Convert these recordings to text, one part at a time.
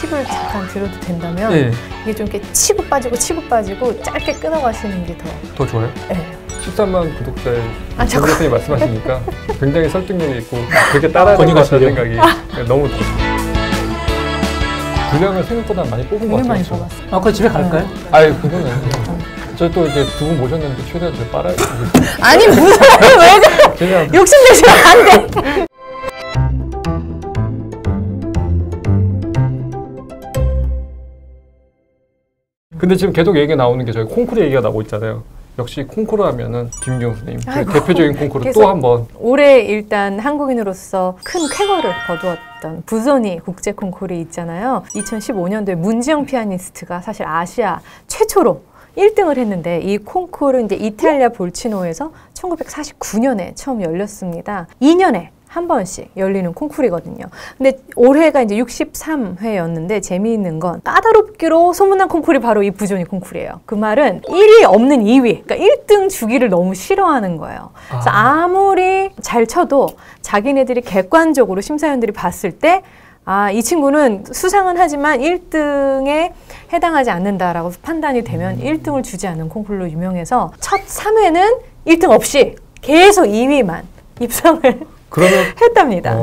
팁을 잠깐 드려도 된다면 네. 이게 좀 이렇게 치고 빠지고 짧게 끊어가시는 게 더 좋아요? 네. 13만 구독자의 정 잠깐. 교수님 말씀하시니까 굉장히 설득력이 있고 그렇게 따라하는 것 같다는 생각이 너무 들어요. 분량을 생각보다 많이 뽑은 것 같아요. 많이 뽑았어요. 아까 집에 갈까요? 아니 그거는 저 또 이제 두 분 모셨는데 최대한 좀 빨아야 아니 무슨 왜 그냥 욕심내시면 안 돼. 근데 지금 계속 얘기가 나오는 게 저희 콩쿠르 얘기가 나오고 있잖아요. 역시 콩쿠르 하면은 김은경 선생님 대표적인 콩쿠르 또 한 번. 올해 일단 한국인으로서 큰 쾌거를 거두었던 부소니 국제 콩쿠르 있잖아요. 2015년도에 문지영 피아니스트가 사실 아시아 최초로 1등을 했는데 이 콩쿠르 이제 이탈리아 볼치노에서 1949년에 처음 열렸습니다. 2년에 한 번씩 열리는 콩쿠르거든요. 근데 올해가 이제 63회였는데 재미있는 건 까다롭기로 소문난 콩쿠르이 바로 이 부조니 콩쿠르예요. 그 말은 1위 없는 2위, 그러니까 1등 주기를 너무 싫어하는 거예요. 그래서 아무리 잘 쳐도 자기네들이 객관적으로 심사위원들이 봤을 때 아, 이 친구는 수상은 하지만 1등에 해당하지 않는다라고 판단이 되면 1등을 주지 않는 콩쿠르로 유명해서 첫 3회는 1등 없이 계속 2위만 입상을 했답니다.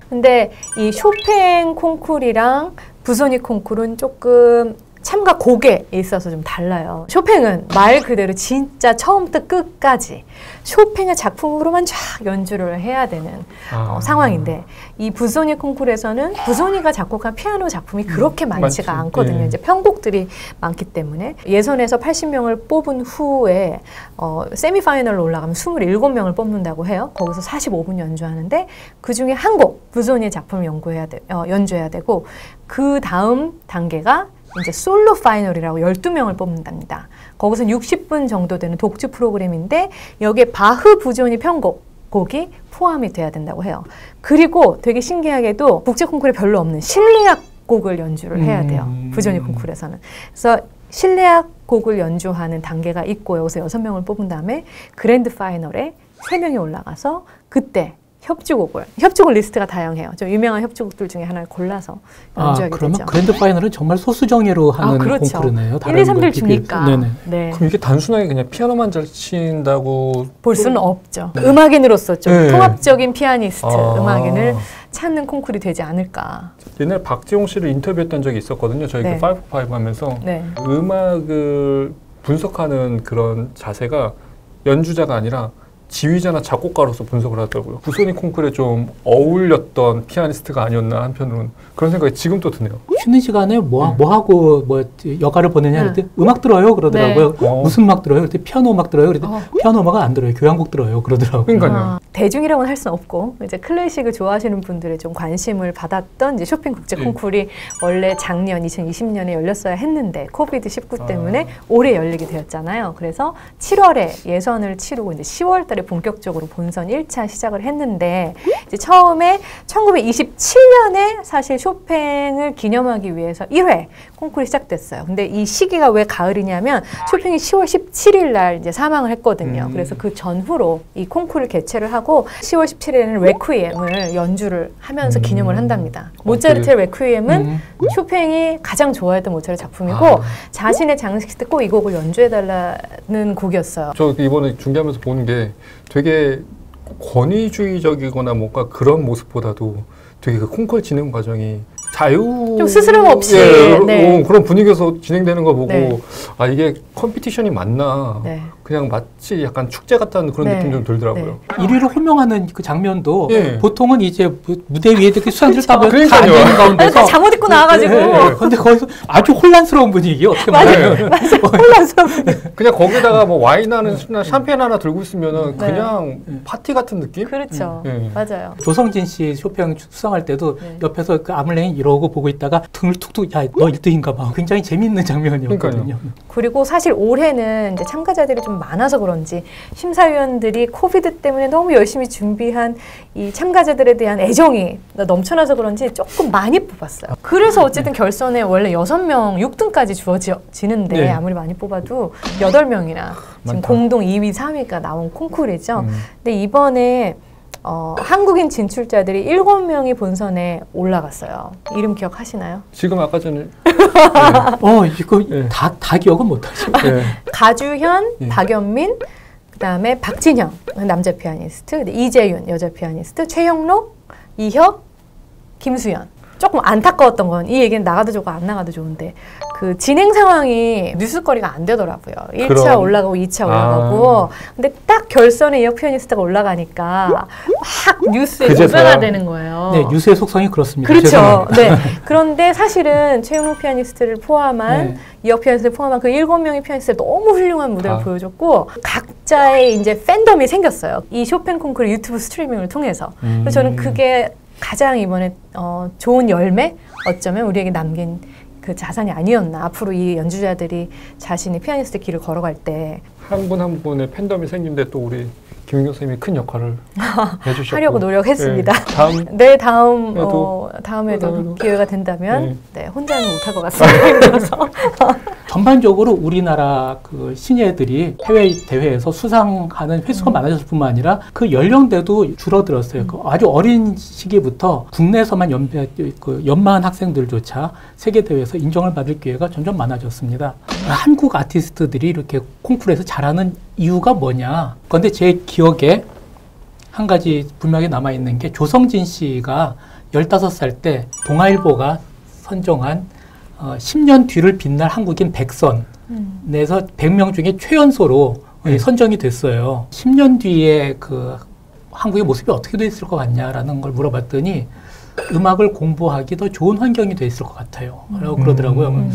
근데 이 쇼팽 콩쿠르랑 부소니 콩쿠르는 조금 참가 곡에 있어서 좀 달라요. 쇼팽은 말 그대로 진짜 처음부터 끝까지 쇼팽의 작품으로만 쫙 연주를 해야 되는 상황인데 이 부소니 콩쿠르에서는 부소니가 작곡한 피아노 작품이 그렇게 많지가 않거든요. 이제 편곡들이 많기 때문에 예선에서 80명을 뽑은 후에 세미파이널로 올라가면 27명을 뽑는다고 해요. 거기서 45분 연주하는데 그 중에 한 곡 부소니의 작품을 연주해야 되고 그 다음 단계가 이제 솔로 파이널이라고 12명을 뽑는답니다. 거기서는 60분 정도 되는 독주 프로그램인데 여기에 바흐 부조니 편곡이 포함이 돼야 된다고 해요. 그리고 되게 신기하게도 국제 콩쿠르에 별로 없는 실내악 곡을 연주를 해야 돼요. 부조니 콩쿠르에서는. 그래서 실내악 곡을 연주하는 단계가 있고 여기서 6명을 뽑은 다음에 그랜드 파이널에 3명이 올라가서 그때 협주곡 리스트가 다양해요. 좀 유명한 협주곡들 중에 하나를 골라서 연주하게 그러면 되죠. 그랜드 파이널은 정말 소수정예로 하는 그렇죠. 콩쿠르네요. 1, 2, 3들 주니까. 네. 그럼 이게 단순하게 그냥 피아노만 잘 친다고 볼 수는 없죠. 음악인으로서 좀 통합적인 피아니스트, 음악인을 찾는 콩쿠르이 되지 않을까. 옛날에 박지용 씨를 인터뷰했던 적이 있었거든요. 저희 그 5-5 하면서 음악을 분석하는 그런 자세가 연주자가 아니라 지휘자나 작곡가로서 분석을 하더라고요. 부소니 콩쿠르에 좀 어울렸던 피아니스트가 아니었나 한편으로는 그런 생각이 지금 또 드네요. 쉬는 시간에 뭐 하고 여가를 보내냐 그랬더니 음악 들어요 그러더라고요. 무슨 음악 들어요? 그랬더니 피아노 음악 들어요. 그랬더니 피아노 음악은 안 들어요. 교향곡 들어요 그러더라고요. 그러니까요. 대중이라고는 할 수는 없고 이제 클래식을 좋아하시는 분들의 좀 관심을 받았던 이제 쇼팽 국제 콩쿠르이 원래 작년 2020년에 열렸어야 했는데 코비드-19 때문에 올해 열리게 되었잖아요. 그래서 7월에 예선을 치르고 이제 10월달에 본격적으로 본선 1차 시작을 했는데 이제 처음에 1927년에 사실 쇼팽을 기념하기 위해서 1회 콩쿠르이 시작됐어요. 근데 이 시기가 왜 가을이냐면 쇼팽이 10월 17일 날 이제 사망을 했거든요. 그래서 그 전후로 이 콩쿠르를 개최를 하고 10월 17일에는 레퀴엠을 연주를 하면서 기념을 한답니다. 모차르트의 레퀴엠은 쇼팽이 가장 좋아했던 모차르트 작품이고 자신의 장식 때 꼭 이 곡을 연주해달라는 곡이었어요. 저 이번에 중계하면서 보는 게 되게 권위주의적이거나 뭔가 그런 모습보다도 되게 그 콩쿠르 진행 과정이 좀 스스럼 없이 그런 분위기에서 진행되는 거 보고 아 이게 컴피티션이 맞나 그냥 마치 약간 축제 같다는 그런 느낌 좀 들더라고요. 1위를 호명하는 그 장면도 보통은 이제 무대 위에 이렇게 수상들 따면 다 그러니까요. 앉아있는 가운데서 잠옷 입고 나와가지고 근데 거기서 아주 혼란스러운 분위기 어떻게 말하면 혼란스러운 분위기. 그냥 거기다가 뭐 와인 하나 샴페인 하나 들고 있으면은 그냥 파티 같은 느낌? 그렇죠. 맞아요. 조성진 씨 쇼팽 수상할 때도 옆에서 그 아물랭이 이러고 보고 있다가 등을 툭툭 야 너 1등인가 봐. 굉장히 재미있는 장면이었거든요. 그리고 사실 올해는 이제 참가자들이 좀 많아서 그런지 심사위원들이 코비드 때문에 너무 열심히 준비한 이 참가자들에 대한 애정이 넘쳐나서 그런지 조금 많이 뽑았어요. 그래서 어쨌든 결선에 원래 6명 6등까지 주어지는데 아무리 많이 뽑아도 8명이나 지금 공동 2위, 3위가 나온 콩쿠르죠. 근데 이번에 한국인 진출자들이 7명이 본선에 올라갔어요. 이름 기억하시나요? 지금 아까 전에 이거 다 기억은 못하죠. 가주현, 박연민, 그다음에 박진영 남자 피아니스트, 이재윤 여자 피아니스트, 최영록, 이혁, 김수연. 조금 안타까웠던 건 이 얘기는 나가도 좋고 안 나가도 좋은데 그 진행 상황이 뉴스거리가 안 되더라고요. 1차 올라가고 2차 올라가고 근데 딱 결선에 이혁 피아니스트가 올라가니까 막 뉴스에 보도가 되는 거예요. 네, 뉴스의 속성이 그렇습니다. 그렇죠. 네. 그런데 사실은 최영록 피아니스트를 포함한 이혁 피아니스트를 포함한 그 7명의 피아니스트를 너무 훌륭한 무대를 보여줬고 각자의 이제 팬덤이 생겼어요. 이 쇼팽 콩쿠르 유튜브 스트리밍을 통해서. 그래서 저는 그게 가장 이번에 좋은 열매? 어쩌면 우리에게 남긴 그 자산이 아니었나. 앞으로 이 연주자들이 자신이 피아니스트 길을 걸어갈 때 한 분 한 분의 팬덤이 생긴데 또 우리 김윤경 선생님이 큰 역할을 해주셨고 하려고 노력했습니다. 다음에도 기회가 된다면 혼자는 못할 것 같습니다. 전반적으로 우리나라 그 신예들이 해외 대회에서 수상하는 횟수가 많아졌을 뿐만 아니라 그 연령대도 줄어들었어요. 그 아주 어린 시기부터 국내에서만 연마한 학생들조차 세계 대회에서 인정을 받을 기회가 점점 많아졌습니다. 한국 아티스트들이 이렇게 콩쿠르에서 잘하는 이유가 뭐냐? 그런데 제 기억에 한 가지 분명히 남아있는 게 조성진 씨가 15살 때 동아일보가 선정한 10년 뒤를 빛날 한국인 100선 내서 100명 중에 최연소로 선정이 됐어요. 10년 뒤에 그 한국의 모습이 어떻게 돼 있을 것 같냐라는 걸 물어봤더니 음악을 공부하기 더 좋은 환경이 돼 있을 것 같아요. 라고 그러더라고요.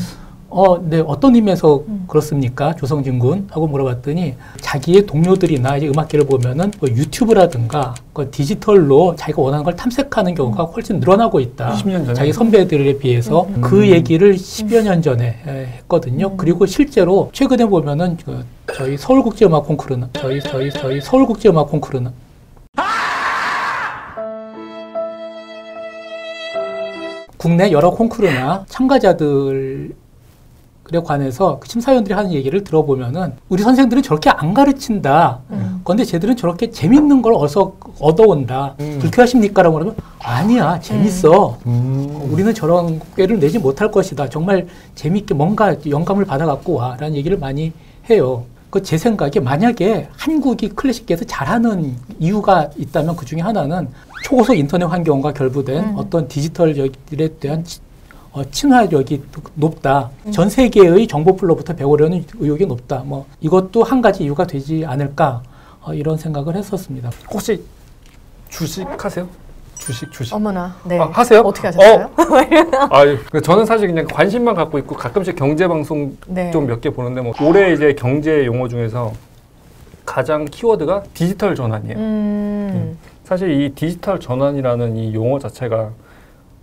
네, 어떤 의미에서 그렇습니까? 조성진 군? 하고 물어봤더니 자기의 동료들이나 이제 음악계를 보면은 뭐 유튜브라든가 그 디지털로 자기가 원하는 걸 탐색하는 경우가 훨씬 늘어나고 있다. 20년 전에? 자기 선배들에 비해서 그 얘기를 10여 년 전에 했거든요. 그리고 실제로 최근에 보면은 저희 서울국제음악 콩쿠르는 저희 서울국제음악 콩쿠르는 국내 여러 콩쿠르나 참가자들 그에 관해서 심사위원들이 하는 얘기를 들어보면은 우리 선생들은 저렇게 안 가르친다. 그런데 쟤들은 저렇게 재밌는 걸 얻어온다. 불쾌하십니까? 라고 그러면 아니야. 재밌어. 우리는 저런 꾀를 내지 못할 것이다. 정말 재밌게 뭔가 영감을 받아갖고 와. 라는 얘기를 많이 해요. 제 생각에 만약에 한국이 클래식계에서 잘하는 이유가 있다면 그 중에 하나는 초고속 인터넷 환경과 결부된 어떤 디지털에 대한 친화력이 높다. 전 세계의 정보풀로부터 배우려는 의욕이 높다. 뭐 이것도 한 가지 이유가 되지 않을까 이런 생각을 했었습니다. 혹시 주식 하세요? 주식. 어머나, 네. 하세요? 어떻게 하셨어요? 저는 사실 그냥 관심만 갖고 있고 가끔씩 경제 방송 좀 몇 개 보는데 뭐 올해 이제 경제 용어 중에서 가장 키워드가 디지털 전환이에요. 사실 이 디지털 전환이라는 이 용어 자체가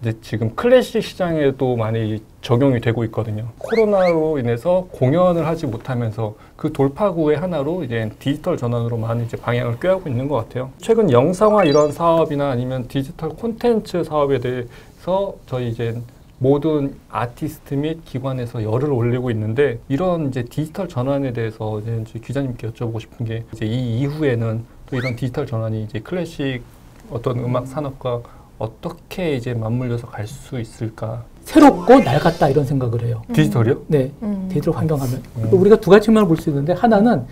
이제 지금 클래식 시장에도 많이 적용이 되고 있거든요. 코로나로 인해서 공연을 하지 못하면서 그 돌파구의 하나로 이제 디지털 전환으로 많이 이제 방향을 꾀하고 있는 것 같아요. 최근 영상화 이런 사업이나 아니면 디지털 콘텐츠 사업에 대해서 저희 이제 모든 아티스트 및 기관에서 열을 올리고 있는데 이런 이제 디지털 전환에 대해서 이제 기자님께 여쭤보고 싶은 게 이제 이 이후에는 또 이런 디지털 전환이 이제 클래식 어떤 음악 산업과 어떻게 이제 맞물려서 갈 수 있을까? 새롭고 낡았다 이런 생각을 해요. 디지털이요? 네, 디지털 환경하면 우리가 두 가지 측면을 볼 수 있는데 하나는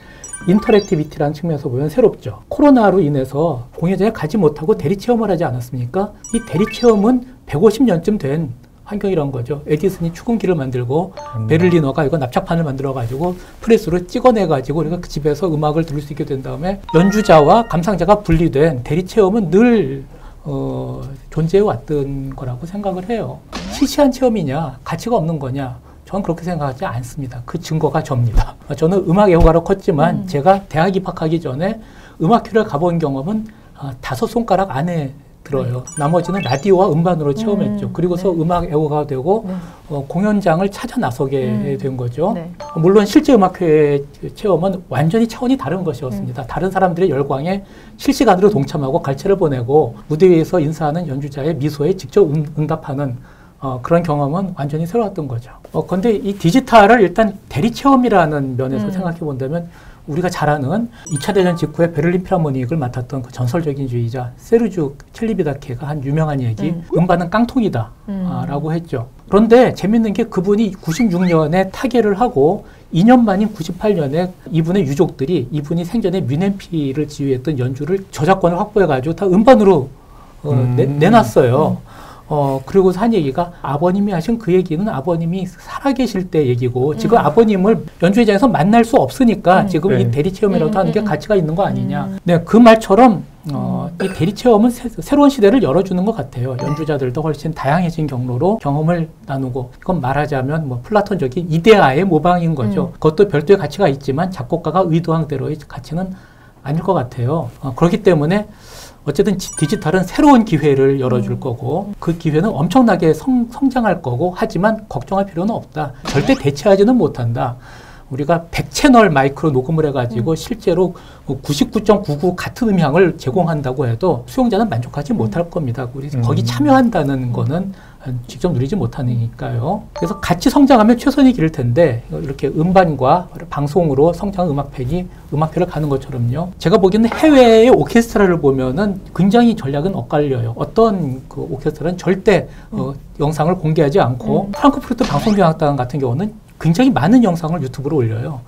인터랙티비티라는 측면에서 보면 새롭죠. 코로나로 인해서 공연장에 가지 못하고 대리 체험을 하지 않았습니까? 이 대리 체험은 150년쯤 된 환경이란 거죠. 에디슨이 축음기를 만들고 베를리너가 이거 납작판을 만들어가지고 프레스로 찍어내가지고 우리가 그 집에서 음악을 들을 수 있게 된 다음에 연주자와 감상자가 분리된 대리 체험은 늘 존재해 왔던 거라고 생각을 해요. 시시한 체험이냐, 가치가 없는 거냐, 저는 그렇게 생각하지 않습니다. 그 증거가 접니다. 저는 음악 애호가로 컸지만 제가 대학 입학하기 전에 음악회를 가본 경험은 5손가락 안에 들어요. 나머지는 라디오와 음반으로 체험했죠. 그리고서 음악 애호가가 되고 공연장을 찾아 나서게 된 거죠. 물론 실제 음악회 체험은 완전히 차원이 다른 것이었습니다. 다른 사람들의 열광에 실시간으로 동참하고 갈채를 보내고 무대 위에서 인사하는 연주자의 미소에 직접 응답하는 그런 경험은 완전히 새로웠던 거죠. 그런데 이 디지털을 일단 대리 체험이라는 면에서 생각해 본다면 우리가 잘 아는 2차 대전 직후에 베를린 필하모닉을 맡았던 그 전설적인 주의자 세르주 첼리비다케가 한 유명한 얘기, 음반은 깡통이다 라고 했죠. 그런데 재밌는 게 그분이 96년에 타계를 하고 2년 만인 98년에 이분의 유족들이 이분이 생전에 뮌헨피를 지휘했던 연주를 저작권을 확보해가지고 다 음반으로 내놨어요. 그리고서 한 얘기가 아버님이 하신 그 얘기는 아버님이 살아계실 때 얘기고 지금 아버님을 연주회장에서 만날 수 없으니까 지금 이 대리 체험이라도 하는 게 가치가 있는 거 아니냐. 네, 그 말처럼 이 대리 체험은 새로운 시대를 열어주는 것 같아요. 연주자들도 훨씬 다양해진 경로로 경험을 나누고 이건 말하자면 뭐 플라톤적인 이데아의 모방인 거죠. 그것도 별도의 가치가 있지만 작곡가가 의도한 대로의 가치는 아닐 것 같아요. 그렇기 때문에 어쨌든 디지털은 새로운 기회를 열어줄 거고 그 기회는 엄청나게 성장할 거고 하지만 걱정할 필요는 없다. 절대 대체하지는 못한다. 우리가 100채널 마이크로 녹음을 해가지고 실제로 99.99 같은 음향을 제공한다고 해도 수용자는 만족하지 못할 겁니다. 우리 거기 참여한다는 거는 직접 누리지 못하니까요. 그래서 같이 성장하면 최선이 기를 텐데 이렇게 음반과 방송으로 성장한 음악팬이 음악회를 가는 것처럼요. 제가 보기에는 해외의 오케스트라를 보면은 굉장히 전략은 엇갈려요. 어떤 그 오케스트라는 절대 영상을 공개하지 않고 프랑크푸르트 방송경악단 같은 경우는 굉장히 많은 영상을 유튜브로 올려요.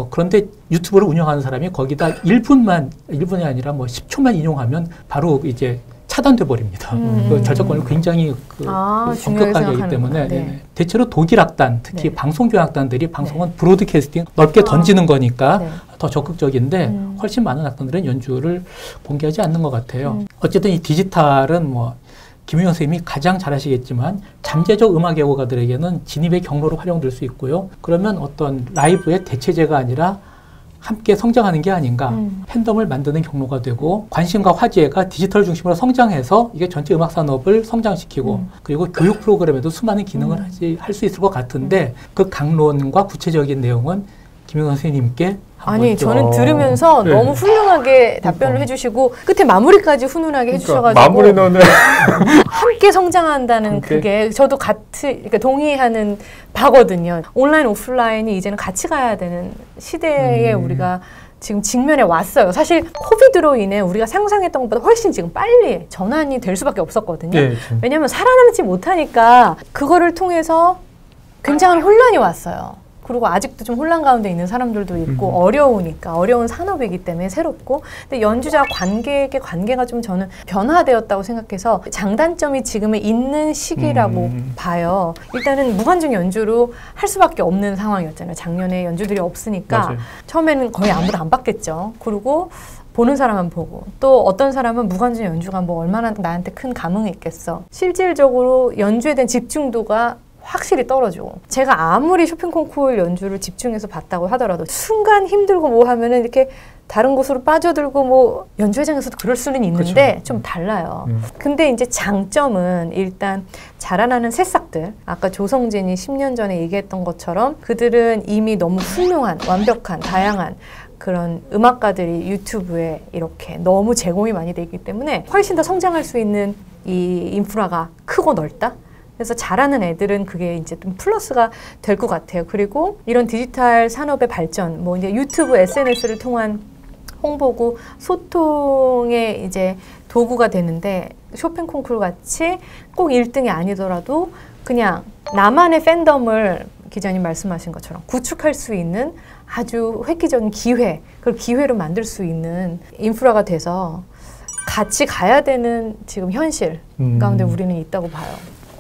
그런데 유튜브를 운영하는 사람이 거기다 1분이 아니라 뭐 10초만 인용하면 바로 이제 차단돼 버립니다. 그 저작권을 굉장히 엄격하게 하기 때문에 네. 대체로 독일 악단, 특히 방송교향악단들이 방송은 브로드캐스팅 넓게 던지는 거니까 더 적극적인데 훨씬 많은 악단들은 연주를 공개하지 않는 것 같아요. 어쨌든 이 디지털은 뭐 김용현 선생님이 가장 잘 아시겠지만 잠재적 음악 애호가들에게는 진입의 경로로 활용될 수 있고요. 그러면 어떤 라이브의 대체제가 아니라 함께 성장하는 게 아닌가. 팬덤을 만드는 경로가 되고 관심과 화제가 디지털 중심으로 성장해서 이게 전체 음악 산업을 성장시키고 그리고 교육 프로그램에도 수많은 기능을 할 수 있을 것 같은데 그 강론과 구체적인 내용은 김용현 선생님께 아니 저는 들으면서 너무 훌륭하게 답변을 해주시고 끝에 마무리까지 훈훈하게 해주셔가지고 마무리는 함께 성장한다는 그게 저도 그러니까 동의하는 바거든요. 온라인 오프라인이 이제는 같이 가야 되는 시대에 우리가 지금 직면해 왔어요. 사실 코비드로 인해 우리가 상상했던 것보다 훨씬 지금 빨리 전환이 될 수밖에 없었거든요. 왜냐하면 살아남지 못하니까 그거를 통해서 굉장한 혼란이 왔어요. 그리고 아직도 좀 혼란 가운데 있는 사람들도 있고 어려우니까 어려운 산업이기 때문에 새롭고 근데 연주자 관객의 관계가 좀 저는 변화되었다고 생각해서 장단점이 지금에 있는 시기라고 봐요. 일단은 무관중 연주로 할 수밖에 없는 상황이었잖아요. 작년에 연주들이 없으니까 맞아요. 처음에는 거의 아무도 안 받겠죠. 그리고 보는 사람만 보고 또 어떤 사람은 무관중 연주가 뭐 얼마나 나한테 큰 감흥이 있겠어. 실질적으로 연주에 대한 집중도가 확실히 떨어지고 제가 아무리 쇼팽 콩쿠르 연주를 집중해서 봤다고 하더라도 순간 힘들고 뭐 하면은 이렇게 다른 곳으로 빠져들고 뭐 연주회장에서도 그럴 수는 있는데 좀 달라요. 근데 이제 장점은 일단 자라나는 새싹들 아까 조성진이 10년 전에 얘기했던 것처럼 그들은 이미 너무 훌륭한 완벽한 다양한 그런 음악가들이 유튜브에 이렇게 너무 제공이 많이 되기 때문에 훨씬 더 성장할 수 있는 이 인프라가 크고 넓다. 그래서 잘하는 애들은 그게 이제 좀 플러스가 될 것 같아요. 그리고 이런 디지털 산업의 발전, 뭐 이제 유튜브, SNS를 통한 홍보고 소통의 이제 도구가 되는데 쇼팽 콩쿠르 같이 꼭 1등이 아니더라도 그냥 나만의 팬덤을 기자님 말씀하신 것처럼 구축할 수 있는 아주 획기적인 기회, 그걸 기회로 만들 수 있는 인프라가 돼서 같이 가야 되는 지금 현실 가운데 우리는 있다고 봐요.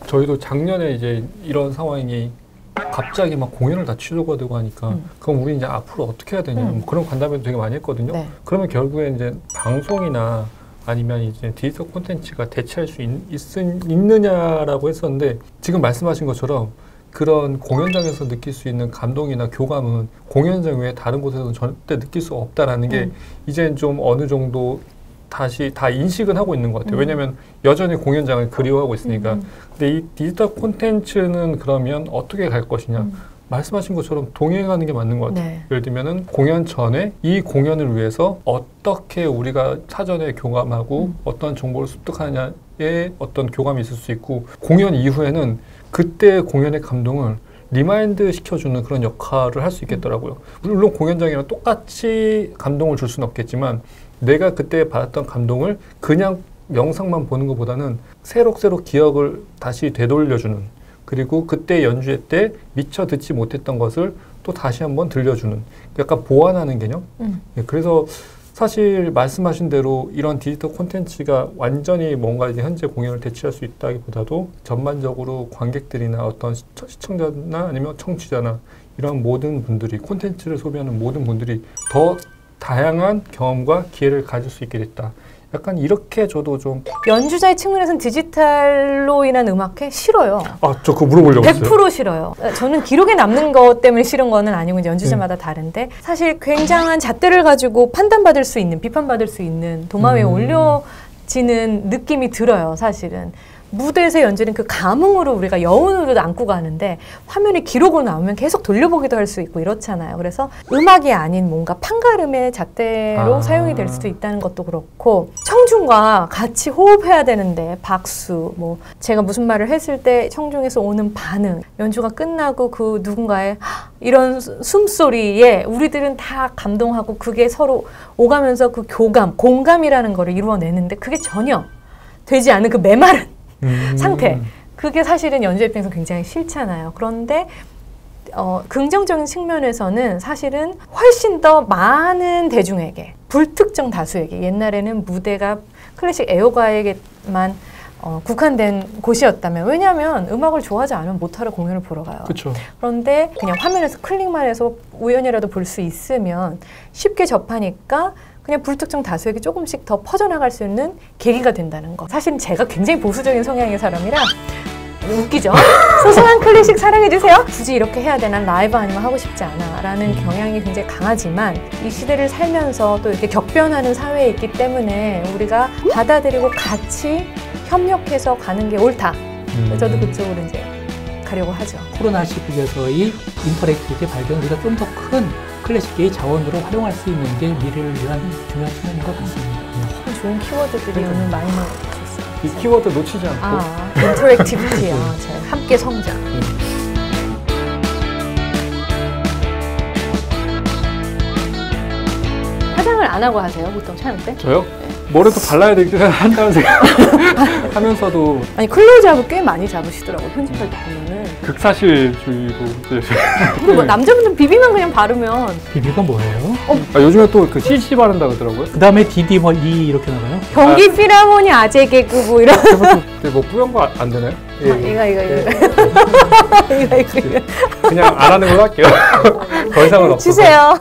저희도 작년에 이제 이런 상황이 갑자기 막 공연을 다 취소가 되고 하니까 그럼 우리 이제 앞으로 어떻게 해야 되냐 뭐 그런 간담회도 되게 많이 했거든요. 그러면 결국에 이제 방송이나 아니면 이제 디지털 콘텐츠가 대체할 수 있느냐라고 했었는데 지금 말씀하신 것처럼 그런 공연장에서 느낄 수 있는 감동이나 교감은 공연장 외에 다른 곳에서는 절대 느낄 수 없다라는 게 이제 좀 어느 정도 다시 다 인식은 하고 있는 것 같아요. 왜냐하면 여전히 공연장을 그리워하고 있으니까. 근데 이 디지털 콘텐츠는 그러면 어떻게 갈 것이냐. 말씀하신 것처럼 동행하는 게 맞는 것 같아요. 예를 들면은 공연 전에 이 공연을 위해서 어떻게 우리가 사전에 교감하고 어떤 정보를 습득하냐에 어떤 교감이 있을 수 있고 공연 이후에는 그때 공연의 감동을 리마인드 시켜주는 그런 역할을 할 수 있겠더라고요. 물론 공연장이랑 똑같이 감동을 줄 수는 없겠지만 내가 그때 받았던 감동을 그냥 영상만 보는 것보다는 새록새록 기억을 다시 되돌려주는, 그리고 그때 연주회 때 미처 듣지 못했던 것을 또 다시 한번 들려주는, 약간 보완하는 개념? 예, 그래서 사실 말씀하신 대로 이런 디지털 콘텐츠가 완전히 뭔가 이제 현재 공연을 대체할 수 있다기보다도 전반적으로 관객들이나 어떤 시청자나 아니면 청취자나 이런 모든 분들이, 콘텐츠를 소비하는 모든 분들이 더 다양한 경험과 기회를 가질 수 있게 됐다. 약간 이렇게 저도 좀. 연주자의 측면에서는 디지털로 인한 음악회 싫어요. 아, 저 그거 물어보려고 했어요. 100% 싫어요. 저는 기록에 남는 것 때문에 싫은 거는 아니고 이제 연주자마다 다른데, 사실 굉장한 잣대를 가지고 판단받을 수 있는, 비판받을 수 있는 도마 위에 올려지는 느낌이 들어요. 사실은 무대에서 연주는 그 감흥으로 우리가 여운으로 안고 가는데, 화면에 기록으로 나오면 계속 돌려보기도 할 수 있고 이렇잖아요. 그래서 음악이 아닌 뭔가 판가름의 잣대로 사용이 될 수도 있다는 것도 그렇고, 청중과 같이 호흡해야 되는데 박수, 뭐 제가 무슨 말을 했을 때 청중에서 오는 반응, 연주가 끝나고 그 누군가의 이런 숨소리에 우리들은 다 감동하고 그게 서로 오가면서 그 교감, 공감이라는 거를 이루어내는데 그게 전혀 되지 않은 그 메마른 상태. 그게 사실은 연주회 입장에서 굉장히 싫잖아요. 그런데 긍정적인 측면에서는 사실은 훨씬 더 많은 대중에게, 불특정 다수에게, 옛날에는 무대가 클래식 애호가에게만 국한된 곳이었다면, 왜냐하면 음악을 좋아하지 않으면 못하러 공연을 보러 가요. 그쵸. 그런데 그냥 화면에서 클릭만 해서 우연이라도 볼 수 있으면 쉽게 접하니까 그냥 불특정 다수에게 조금씩 더 퍼져나갈 수 있는 계기가 된다는 거. 사실 제가 굉장히 보수적인 성향의 사람이라 웃기죠? 소소한 클래식 사랑해주세요. 굳이 이렇게 해야 되나? 라이브 아니면 하고 싶지 않아 라는 경향이 굉장히 강하지만, 이 시대를 살면서 또 이렇게 격변하는 사회에 있기 때문에 우리가 받아들이고 같이 협력해서 가는 게 옳다. 저도 그쪽으로 이제 가려고 하죠. 코로나 시국에서의 인터랙티비티 발견을 우리가 좀 더 큰 클래식계의 자원으로 활용할 수 있는 게 미래를 위한 중요한 측면인 것 같습니다. 좋은 키워드들이 오늘 많이 나오셨어요. 이 키워드 놓치지 않고. 인터랙티비티요. 함께 성장. 화장을 안 하고 하세요, 보통 촬영 때? 저요? 뭐라도 발라야 되긴 한다는 생각 하면서도. 아니, 클로즈업을 꽤 많이 잡으시더라고요, 편집할 때 보면은. 극사실주의로. 근데 뭐 남자분들 비비만 그냥 바르면. 비비가 뭐예요? 요즘에 또 그 CC 바른다 그러더라고요. 그 다음에 DD 뭐 E 이렇게 나가요? 경기 필하모니 아재 개그 뭐 이런. 뭐 뿌연 거 안 되나요? 이거. 그냥 안 하는 걸로 할게요. 더 이상은 없어서. 주세요.